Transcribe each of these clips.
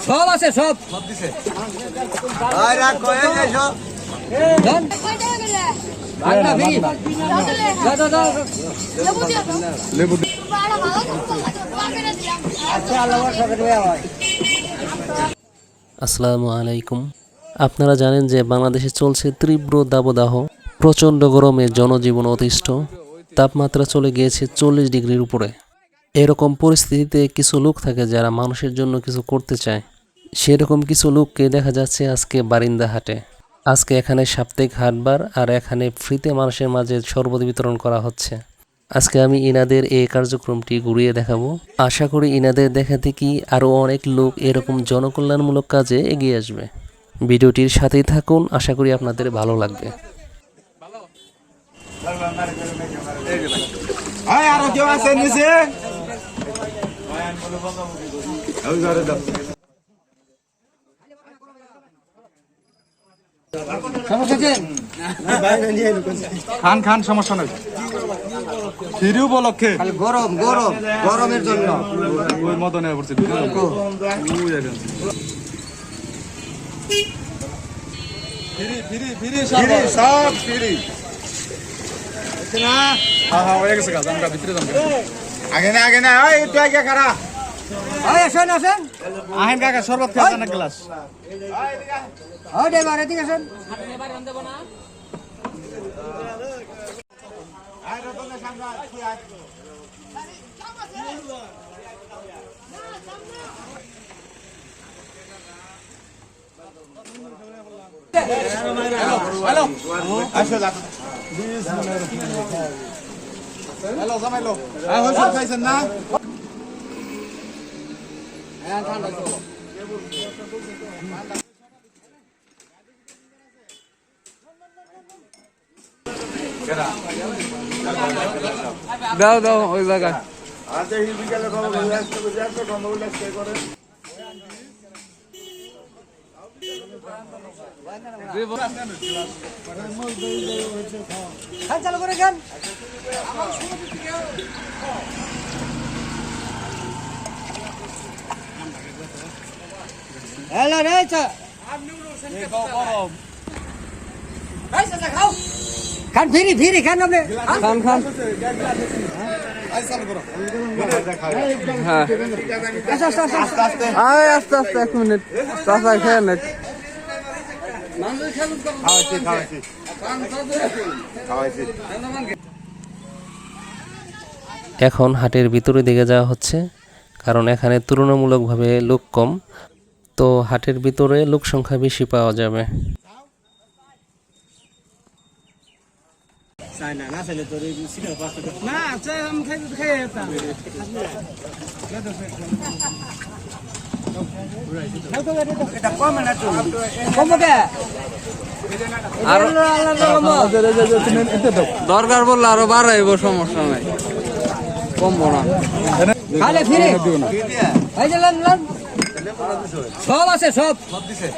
সব আছে সব দিছে আরে কয়ে যাইছো জান বাগনা ফ্রি দাও লেবু আচ্ছা আল্লাহর সাথে হয়। আসসালামু আলাইকুম। আপনারা জানেন যে বাংলাদেশে চলছে তীব্র দাবদাহ, প্রচণ্ড গরমে জনজীবন অতিষ্ঠ, তাপমাত্রা চলে গিয়েছে 40 ডিগ্রির উপরে। এরকম পরিস্থিতিতে কিছু লোক থাকে যারা মানুষের জন্য কিছু করতে চায়। সেরকম কিছু লোককে দেখা যাচ্ছে আজকে বারিন্দা হাটে। আজকে এখানে সাপ্তাহিক হাটবার, আর এখানে ফ্রিতে মানুষের মাঝে শরবত বিতরণ করা হচ্ছে। আজকে আমি ইনাদের এই কার্যক্রমটি ঘুরিয়ে দেখাবো। আশা করি ইনাদের দেখাতে কি আরও অনেক লোক এরকম জনকল্যাণমূলক কাজে এগিয়ে আসবে। ভিডিওটির সাথেই থাকুন, আশা করি আপনাদের ভালো লাগবে। আরো কেউ আছে নিচে? খান খান, সমস্যা নাই। ফিরি উপলক্ষে গরম গরম গরমের জন্য ওই মদনে পড়ছে সব ফিরি আগে না আগে না একটু আগে খারা আসেন আসেন আহেন কাকা শরবত খাওয়া না গ্লাস এদিকে আসেন। হ্যালো হ্যালো জামাইলো খাইছেন না? দাও দাও ওই জায়গায় চালু করে গান হ্যালো রে খান ফিরি ফিরি খান আপনি খান খান আস্তে আস্তে 1 মিনিট চাচা খেয়ে নেন। এখন হাটের ভিতরে দিকে যাওয়া হচ্ছে, কারণ এখানে তুলনামূলকভাবে লোক কম, তো হাটের ভিতরে লোক সংখ্যা বেশি পাওয়া যাবে। দরকার বললে আরো বাড়াইব, সমস্যা নাই, কমবো না। সব আছে সব দিছে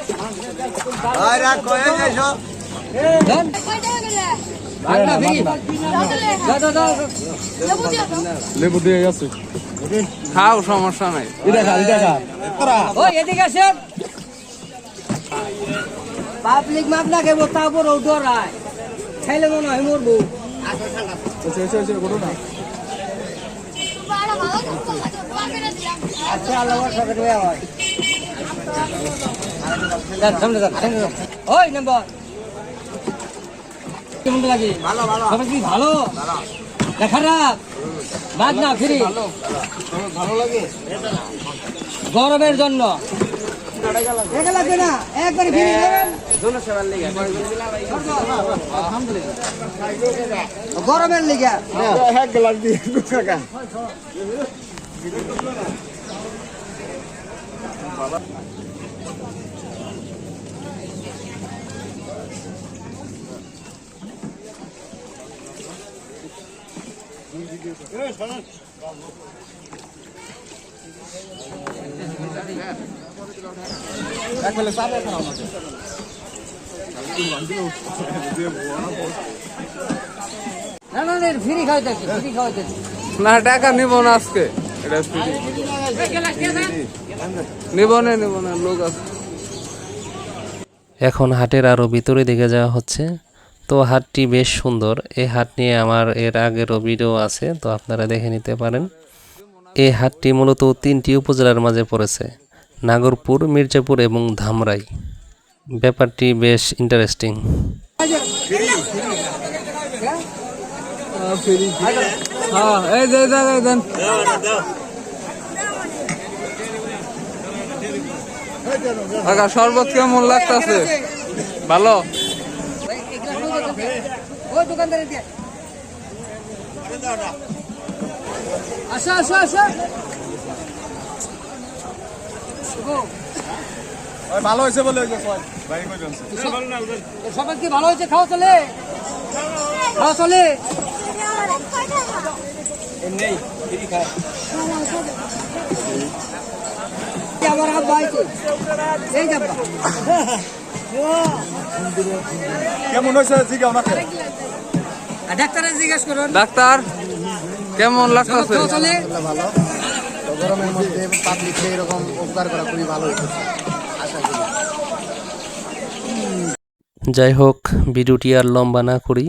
লেবু দিয়ে গেছে, খাও সমস্যা নাই। এদিকে আসেন, পাবলিক মাপ না কেবো তারপর ডরায় খাইলে মনে হয় মরবো। আচ্ছা আল্লাহর সাথে হয় ওই নাম্বার কেমন লাগে? ভালো ভালো ভালো খারাপ বাদ না ফিরি ভালো লাগে গরমের জন্য লাগবে না একবারে ফিরি গরমের লিগা এক গ্লাস দিয়ে কাকা ফ্রি খাওয়াইতেছি না, টাকা নিব না আজকে। এটা নিব না লোক আছে। এখন হাটের আরও ভিতরে দিকে যাওয়া হচ্ছে। তো হাটটি বেশ সুন্দর। এই হাট নিয়ে আমার এর আগেরও ভিডিও আছে, তো আপনারা দেখে নিতে পারেন। এই হাটটি মূলত 3টি উপজেলার মাঝে পড়েছে, নাগরপুর, মির্জাপুর এবং ধামরাই। ব্যাপারটি বেশ ইন্টারেস্টিং। হ্যাঁ, এই যে জায়গায় দেন। কাকা শরবত কেমন লাগতেছে? ভালো। ভালো হয়েছে বলে সবাই কি ভালো হয়েছে? খাওয়া চলে, খাওয়া চলে। আমার আব্বা আইছে, এই যাব্বা। কেমন হয়েছে জিজ্ঞাসা ওনাকে। ডাক্তারের জিজ্ঞেস করুন। ডাক্তার কেমন লাগতেছে? খাওয়া চলে। ভালো। তো গরমের মধ্যে পাবলিককে এরকম উপকার করা খুবই ভালো হয়েছে, আশা করি। যাই হোক, ভিডিওটি আর লম্বা না করি,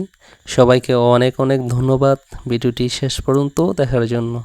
সবাইকে অনেক অনেক ধন্যবাদ ভিডিওটি শেষ পর্যন্ত দেখার জন্য।